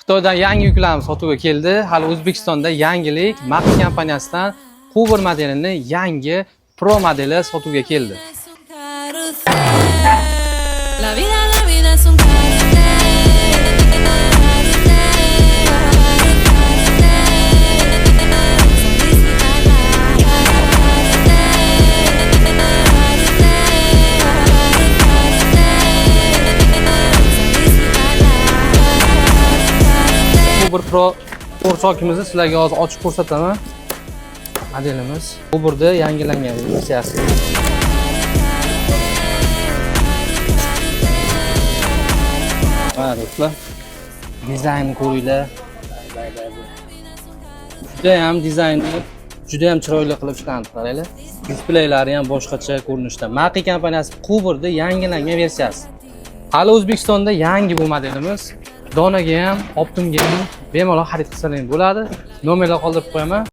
Xitoydan yangi yuklarimiz sotuvga keldi. Hali O'zbekistonda yangilik Maki kompaniyasidan Cooper modelini yangi Pro modeli sotuvga keldi. La vida es un Cooper Pro qo'rsoqimizni sizlarga hozir ochib ko'rsataman. Modelimiz Cooper'da yangilangan versiyasi. Mana do'stlar, dizaynni ko'ringlar. Juda ham dizaynni juda ham chiroyli qilib ishlantirib qaranglar. Displeylari ham boshqacha ko'rinishda. Maki kompaniyasi Cooper'da yangilangan versiyasi. Hali O'zbekistonda yangi bu modelimiz. Donaga ham, Optimga ham bemalol xarid qilsangiz bo'ladi. Nomerlar qoldirib qo'yaman.